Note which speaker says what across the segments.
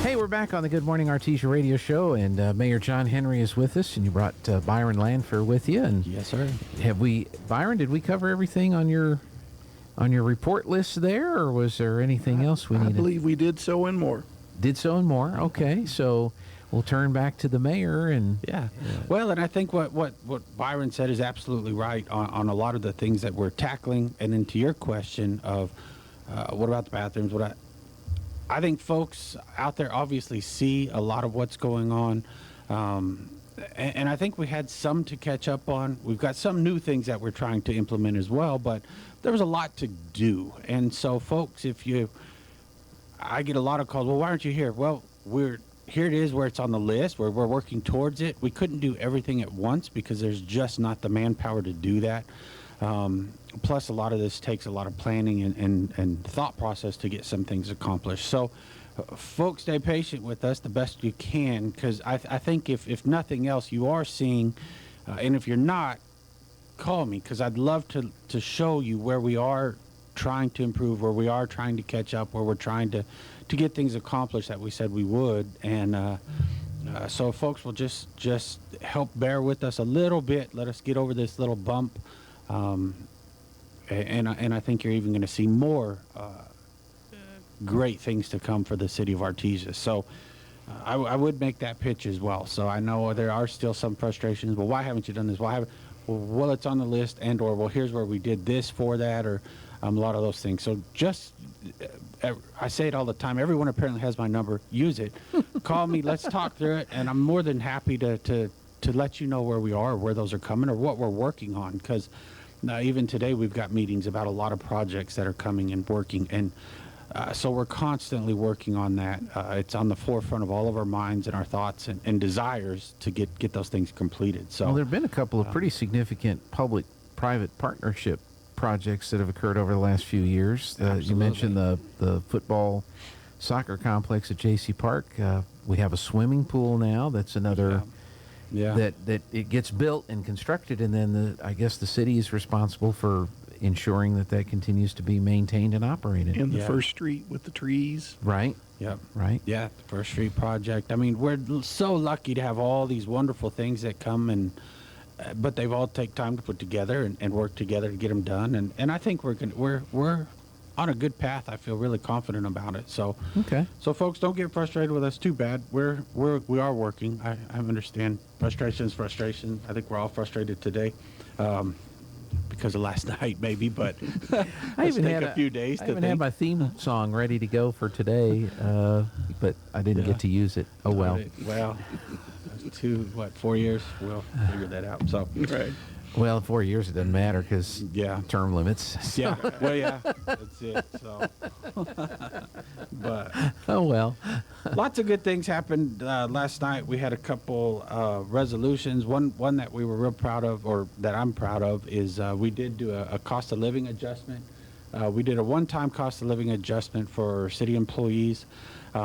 Speaker 1: Hey, we're back on the Good Morning Artesia radio show, and Mayor John Henry is with us, and you brought Byron Landfair with you. And
Speaker 2: yes, sir.
Speaker 1: Byron, did we cover everything on your report list there, or was there anything else we needed?
Speaker 3: I believe we did so and more.
Speaker 1: Did so and more. Okay, so we'll turn back to the mayor and
Speaker 2: Well, and I think what Byron said is absolutely right on a lot of the things that we're tackling. And then to your question of what about the bathrooms? I think folks out there obviously see a lot of what's going on. And I think we had some to catch up on. We've got some new things that we're trying to implement as well, but there was a lot to do. And so, folks, I get a lot of calls, well, why aren't you here? Well, here it is where it's on the list, where we're working towards it. We couldn't do everything at once because there's just not the manpower to do that. Plus, a lot of this takes a lot of planning and thought process to get some things accomplished. So, folks, stay patient with us the best you can, because I think if nothing else, you are seeing, and if you're not, call me, because I'd love to show you where we are trying to improve, where we are trying to catch up, where we're trying to get things accomplished that we said we would. And so folks will just help bear with us a little bit. Let us get over this little bump. And I think you're even going to see more great things to come for the city of Artesia. So I would make that pitch as well. So I know there are still some frustrations. Well, why haven't you done this? Well, it's on the list, or well, here's where we did this for that, or a lot of those things. So just, I say it all the time. Everyone apparently has my number. Use it. Call me. Let's talk through it. And I'm more than happy to let you know where we are, where those are coming, or what we're working on. Because even today we've got meetings about a lot of projects that are coming and working. And so we're constantly working on that. It's on the forefront of all of our minds and our thoughts and desires to get those things completed. So,
Speaker 1: well, there have been a couple of pretty significant public-private partnership projects that have occurred over the last few years. You mentioned the football soccer complex at J.C. Park. We have a swimming pool now. That's another that it gets built and constructed, and then I guess the city is responsible for ensuring that continues to be maintained and operated.
Speaker 3: And the First Street with the trees.
Speaker 1: Right.
Speaker 2: Yep.
Speaker 1: Right.
Speaker 2: Yeah, the First Street project. I mean, we're so lucky to have all these wonderful things that come, but they've all take time to put together and work together to get them done. And I think we're on a good path. I feel really confident about it. So
Speaker 1: okay.
Speaker 2: So folks, don't get frustrated with us too bad. We are working. I understand frustration is frustration. I think we're all frustrated today. Because of last night, maybe, but
Speaker 1: I even had
Speaker 2: a few days.
Speaker 1: I even had my theme song ready to go for today, but I didn't get to use it. Oh well.
Speaker 2: Well, 4 years? We'll figure that out. So
Speaker 3: right.
Speaker 1: Well, 4 years it doesn't matter because term limits.
Speaker 2: Yeah. Well, yeah, that's it. So, but
Speaker 1: oh well.
Speaker 2: Lots of good things happened last night. We had a couple resolutions. One that we were real proud of, or that I'm proud of, is we did do a cost of living adjustment. We did a one-time cost of living adjustment for city employees,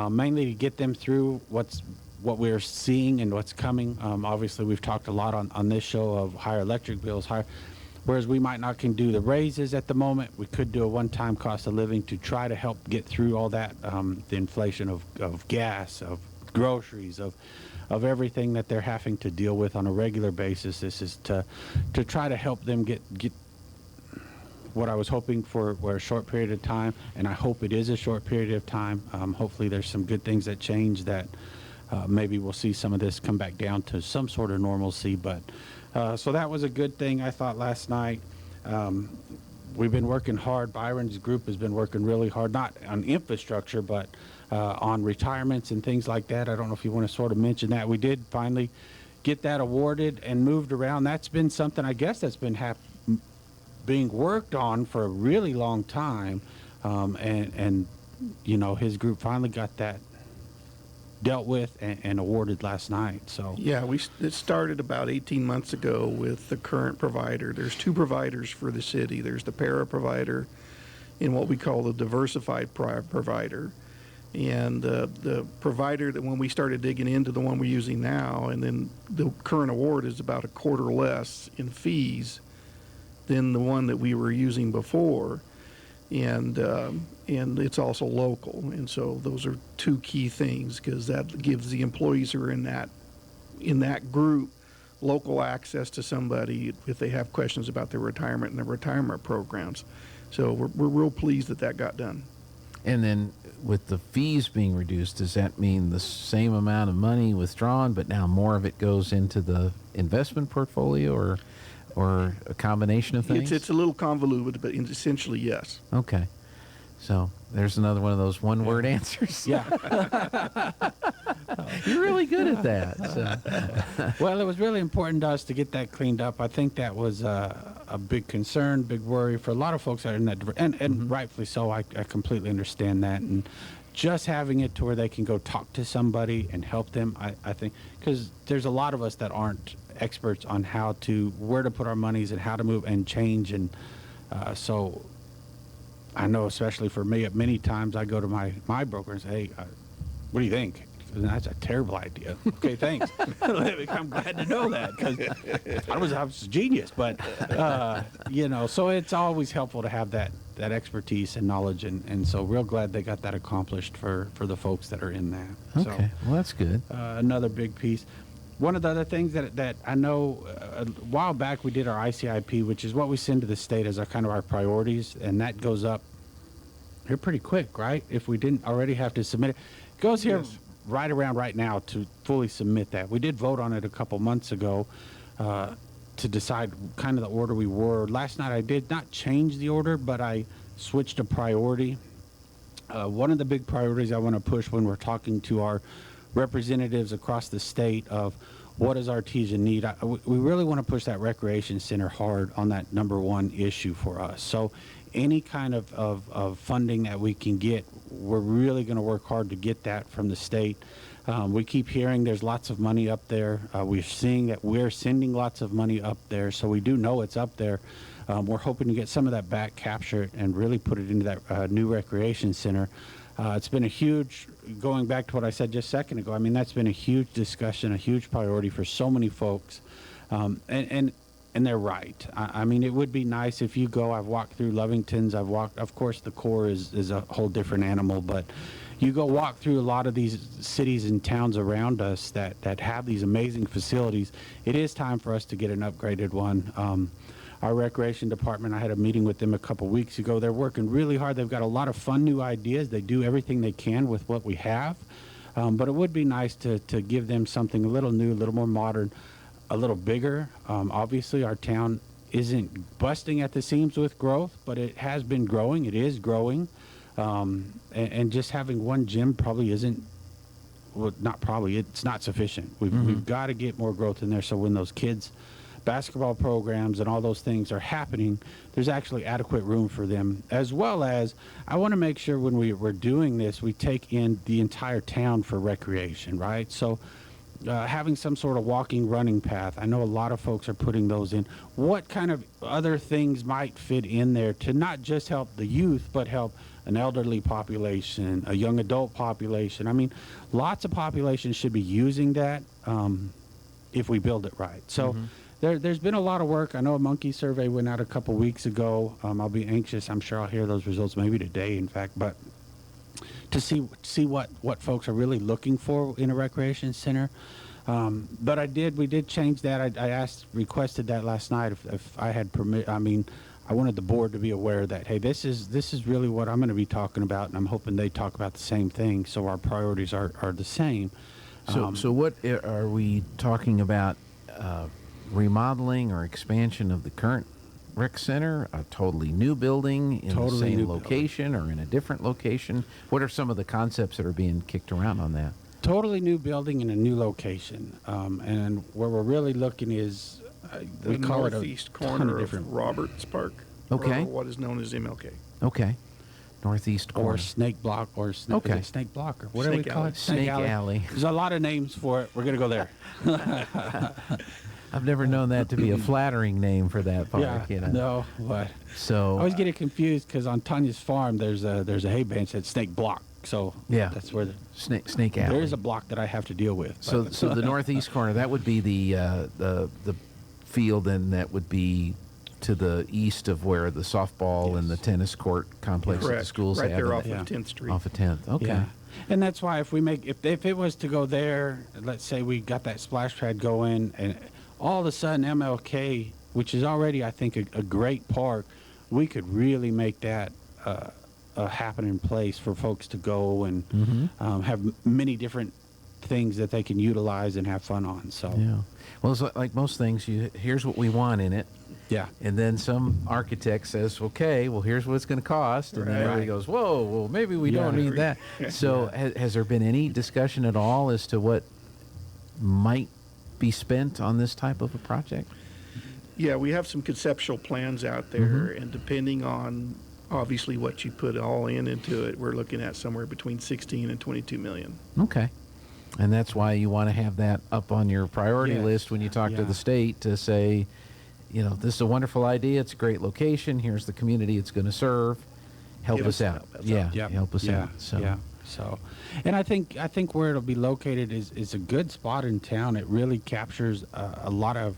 Speaker 2: mainly to get them through what we're seeing and what's coming. Obviously, we've talked a lot on this show of higher electric bills, whereas we might not can do the raises at the moment. We could do a one-time cost of living to try to help get through all that, the inflation of gas, of groceries, of everything that they're having to deal with on a regular basis. This is to try to help them get what I was hoping for a short period of time, and I hope it is a short period of time. Hopefully there's some good things that change that maybe we'll see some of this come back down to some sort of normalcy. But so that was a good thing, I thought, last night. We've been working hard. Byron's group has been working really hard, not on infrastructure, but on retirements and things like that. I don't know if you want to sort of mention that. We did finally get that awarded and moved around. That's been something, I guess, that's been being worked on for a really long time. And you know, his group finally got that dealt with and awarded last night. So
Speaker 3: yeah, it started about 18 months ago with the current provider. There's two providers for the city. There's the para provider and what we call the diversified provider. And the provider that when we started digging into the one we're using now, and then the current award is about a quarter less in fees than the one that we were using before. and it's also local. And so those are two key things, because that gives the employees who are in that group local access to somebody if they have questions about their retirement and their retirement programs. So we're real pleased that got done.
Speaker 1: And then with the fees being reduced, does that mean the same amount of money withdrawn, but now more of it goes into the investment portfolio, or a combination of things?
Speaker 3: It's a little convoluted, but essentially, yes.
Speaker 1: Okay. So there's another one of those one-word answers.
Speaker 2: Yeah.
Speaker 1: You're really good at that. So.
Speaker 2: Well, it was really important to us to get that cleaned up. I think that was a big concern, big worry for a lot of folks that are in that, and rightfully so. I completely understand that. And just having it to where they can go talk to somebody and help them, I think, because there's a lot of us that aren't experts on where to put our monies and how to move and change. And so I know, especially for me, at many times I go to my broker and say, hey, what do you think? And that's a terrible idea. Okay, thanks. I'm glad to know that, because I was a genius. But, so it's always helpful to have that expertise and knowledge. And so real glad they got that accomplished for the folks that are in that.
Speaker 1: Okay, well, that's good.
Speaker 2: Another big piece. One of the other things that I know, a while back we did our ICIP, which is what we send to the state as our priorities, and that goes up here pretty quick, right? If we didn't already have to submit it. It goes here right around right now to fully submit that. We did vote on it a couple months ago to decide kind of the order we were. Last night I did not change the order, but I switched a priority. One of the big priorities I want to push when we're talking to our representatives across the state of what does Artesia need, we really want to push that recreation center hard on that number one issue for us. So any kind of funding that we can get, we're really going to work hard to get that from the state. We keep hearing there's lots of money up there. We're seeing that we're sending lots of money up there, so we do know it's up there. We're hoping to get some of that back, capture it, and really put it into that new recreation center. It's been a huge, going back to what I said just a second ago, I mean, that's been a huge discussion, a huge priority for so many folks. And they're right. I mean, it would be nice if you go, I've walked through Lovington's, of course, the core is a whole different animal, but you go walk through a lot of these cities and towns around us that have these amazing facilities. It is time for us to get an upgraded one. Our recreation department, I had a meeting with them a couple weeks ago. They're working really hard. They've got a lot of fun new ideas. They do everything they can with what we have. But it would be nice to give them something a little new, a little more modern, a little bigger. Obviously, our town isn't busting at the seams with growth, but it has been growing. It is growing. And just having one gym probably isn't, well, not probably, it's not sufficient. We've got to get more growth in there, so when those kids' basketball programs and all those things are happening, there's actually adequate room for them. As well as, I want to make sure when we're doing this, we take in the entire town for recreation, right? So having some sort of walking, running path. I know a lot of folks are putting those in. What kind of other things might fit in there to not just help the youth, but help an elderly population, a young adult population? I mean, lots of populations should be using that if we build it right. So there's been a lot of work. I know a monkey survey went out a couple weeks ago. I'll be anxious. I'm sure I'll hear those results maybe today, in fact, but to see what folks are really looking for in a recreation center. But we did change that. I requested that last night if I had permit. I mean, I wanted the board to be aware that, hey, this is really what I'm going to be talking about, and I'm hoping they talk about the same thing, so our priorities are the same.
Speaker 1: So what are we talking about? Remodeling or expansion of the current rec center, a totally new building in the same location or in a different location? What are some of the concepts that are being kicked around on that?
Speaker 2: Totally new building in a new location. And where we're really looking is, we
Speaker 3: The
Speaker 2: call it
Speaker 3: northeast
Speaker 2: a ton
Speaker 3: corner
Speaker 2: of
Speaker 3: of
Speaker 2: different,
Speaker 3: Roberts Park.
Speaker 1: Okay.
Speaker 3: Or what is known as MLK.
Speaker 1: Okay. Northeast corner.
Speaker 2: or Snake Block, or is it Snake Block, or what do we
Speaker 3: Snake
Speaker 2: call
Speaker 3: Alley.
Speaker 2: it?
Speaker 1: Snake Alley.
Speaker 2: There's a lot of names for it. We're going to go there.
Speaker 1: I've never known that to be a flattering name for that park.
Speaker 2: Yeah,
Speaker 1: You know?
Speaker 2: no, but
Speaker 1: So
Speaker 2: I always get it confused because on Tanya's farm there's a hay bench that's Snake Block. So
Speaker 1: Yeah.
Speaker 2: that's where
Speaker 1: Snake Alley.
Speaker 2: there is a block that I have to deal with.
Speaker 1: So the northeast corner, that would be the field, and that would be to the east of where the softball and the tennis court complex that the
Speaker 3: Correct.
Speaker 1: schools
Speaker 3: Right
Speaker 1: have.
Speaker 3: there
Speaker 1: in
Speaker 3: off
Speaker 1: the-
Speaker 3: of 10th Street.
Speaker 1: Off of 10th. Okay.
Speaker 2: Yeah. And that's why if it was to go there, let's say we got that splash pad going, and all of a sudden MLK, which is already, I think, a great park, we could really make that a happening place for folks to go and have many different things that they can utilize and have fun on. So
Speaker 1: Yeah. Well, it's like most things, here's what we want in it.
Speaker 2: yeah.
Speaker 1: And then some architect says, okay, well, here's what it's going to cost. And then everybody
Speaker 2: Right.
Speaker 1: goes, whoa, well, maybe we
Speaker 2: Yeah.
Speaker 1: don't need that. So has there been any discussion at all as to what might be spent on this type of a project?
Speaker 3: Yeah, we have some conceptual plans out there, and depending on obviously what you put all into it, we're looking at somewhere between 16 and 22 million.
Speaker 1: Okay. And that's why you want to have that up on your priority
Speaker 2: Yes.
Speaker 1: list when you talk to
Speaker 2: Yeah.
Speaker 1: the state to say, this is a wonderful idea. It's a great location. Here's the community it's going to serve. Help
Speaker 3: Give
Speaker 1: us
Speaker 3: us
Speaker 1: out.
Speaker 3: help. That's
Speaker 1: Yeah,
Speaker 2: Yep.
Speaker 1: help us
Speaker 2: yeah.
Speaker 1: out. So,
Speaker 2: Yeah. So, and I think where it'll be located is a good spot in town. It really captures a lot of.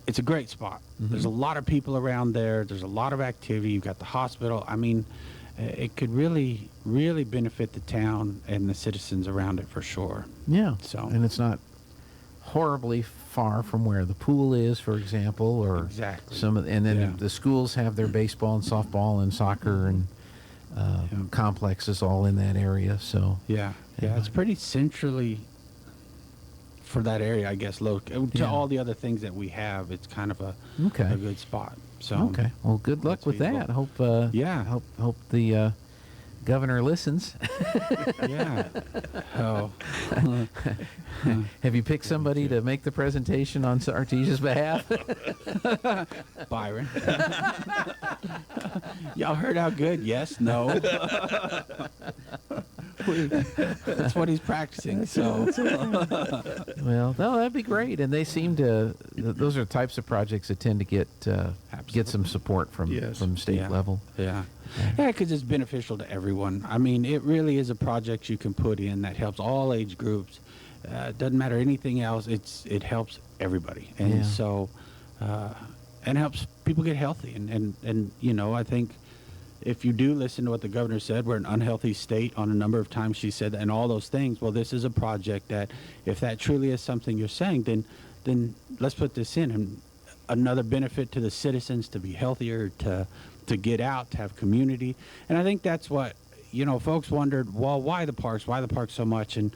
Speaker 2: It's a great spot. There's a lot of people around there. There's a lot of activity. You've got the hospital. I mean, it could really, really benefit the town and the citizens around it for sure.
Speaker 1: yeah.
Speaker 2: So-
Speaker 1: And it's not horribly far from where the pool is, for example, or
Speaker 2: Exactly.
Speaker 1: and then
Speaker 2: Yeah.
Speaker 1: the schools have their baseball and softball and soccer and complexes all in that area. So,
Speaker 2: Yeah. Yeah. It's pretty centrally for that area, I guess. To
Speaker 1: Yeah.
Speaker 2: all the other things that we have, it's kind of a
Speaker 1: Okay.
Speaker 2: good spot. So
Speaker 1: okay. Well, good luck
Speaker 2: That's
Speaker 1: with
Speaker 2: feasible.
Speaker 1: that. Hope
Speaker 2: Yeah.
Speaker 1: hope the governor listens.
Speaker 2: yeah. Oh.
Speaker 1: Have you picked somebody to make the presentation on Artesia's behalf?
Speaker 2: Byron. Y'all heard how good? Yes, no. That's what he's practicing. So
Speaker 1: Well, no, that'd be great. And they seem to; those are types of projects that tend to get some support from
Speaker 3: Yes.
Speaker 1: from state
Speaker 2: Yeah.
Speaker 1: level.
Speaker 2: yeah, because it's beneficial to everyone. I mean, it really is a project you can put in that helps all age groups. Doesn't matter anything else. It helps everybody, and
Speaker 1: Yeah.
Speaker 2: so and helps people get healthy. And I think. If you do listen to what the governor said, we're an unhealthy state on a number of times she said that, and all those things. Well, this is a project that, if that truly is something you're saying, then let's put this in. And another benefit to the citizens to be healthier, to get out, to have community. And I think that's what, folks wondered, well, why the parks? Why the parks so much? And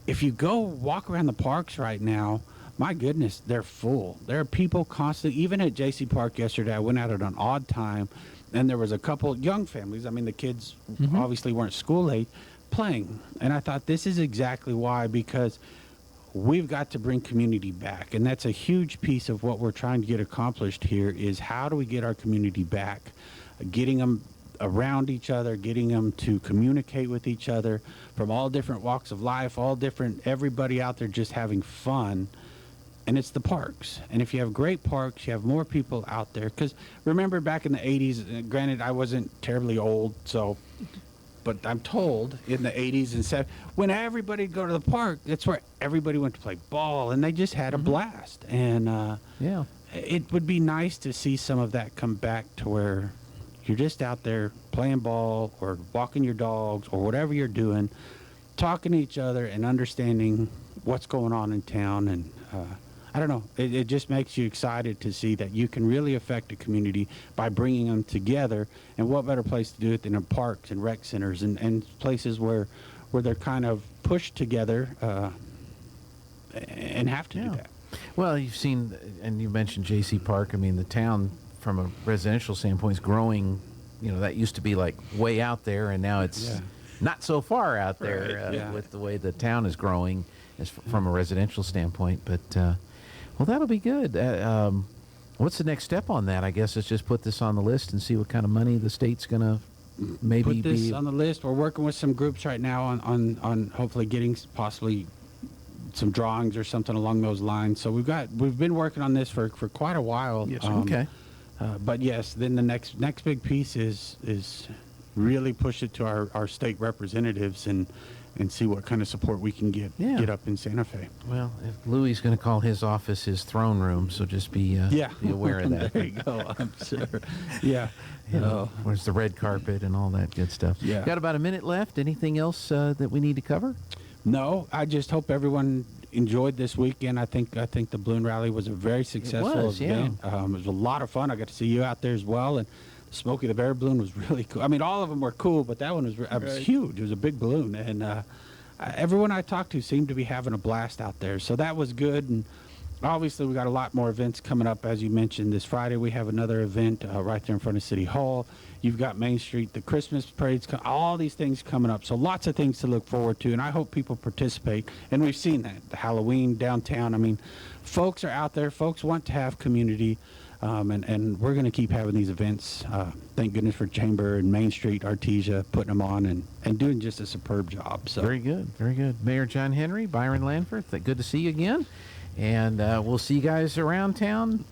Speaker 2: if you go walk around the parks right now, my goodness, they're full. There are people constantly, even at JC Park yesterday, I went out at an odd time, and there was a couple young families. I mean, the kids obviously weren't school age, playing. And I thought, this is exactly why, because we've got to bring community back. And that's a huge piece of what we're trying to get accomplished here is how do we get our community back? Getting them around each other, getting them to communicate with each other from all different walks of life, everybody out there just having fun. And it's the parks. And if you have great parks, you have more people out there. Because remember back in the 80s, granted, I wasn't terribly old, but I'm told in the 80s and 70s, when everybody would go to the park, that's where everybody went to play ball, and they just had a blast. And
Speaker 1: Yeah.
Speaker 2: it would be nice to see some of that come back to where you're just out there playing ball or walking your dogs or whatever you're doing, talking to each other and understanding what's going on in town. And I don't know, it just makes you excited to see that you can really affect a community by bringing them together. And what better place to do it than in parks and rec centers and places where they're kind of pushed together and have to do that.
Speaker 1: Well, you've seen, and you mentioned J.C. Park. I mean, the town, from a residential standpoint, is growing. That used to be like way out there, and now it's
Speaker 2: Yeah.
Speaker 1: not so far out there
Speaker 3: Right.
Speaker 2: Yeah.
Speaker 1: with the way the town is growing from a residential standpoint. But, well, that'll be good. What's the next step on that? I guess it's just put this on the list and see what kind of money the state's going to maybe
Speaker 2: Put this
Speaker 1: be.
Speaker 2: on the list. We're working with some groups right now on hopefully getting possibly some drawings or something along those lines. So we've been working on this for quite a while.
Speaker 3: Yes, sir.
Speaker 1: Okay.
Speaker 2: But yes, then the next big piece is really push it to our state representatives and and see what kind of support we can get up in Santa Fe.
Speaker 1: Well, if Louis is going to call his office his throne room, so just be aware of that.
Speaker 2: There you go. I'm sure. Yeah.
Speaker 1: Where's the red carpet and all that good stuff?
Speaker 2: Yeah.
Speaker 1: Got about a minute left. Anything else that we need to cover?
Speaker 2: No, I just hope everyone enjoyed this weekend. I think the balloon rally was a very successful event. It was a lot of fun. I got to see you out there as well, and the Smokey the Bear balloon was really cool. I mean, all of them were cool, but that one was huge. It was a big balloon, and everyone I talked to seemed to be having a blast out there. So that was good. And obviously, we got a lot more events coming up. As you mentioned, this Friday we have another event right there in front of City Hall. You've got Main Street, the Christmas parades, all these things coming up. So lots of things to look forward to, and I hope people participate. And we've seen that, the Halloween downtown. I mean, folks are out there. Folks want to have community, and we're going to keep having these events. Thank goodness for Chamber and Main Street, Artesia, putting them on and doing just a superb job. So
Speaker 1: Very good, very good. Mayor John Henry, Byron Landfair, good to see you again. And we'll see you guys around town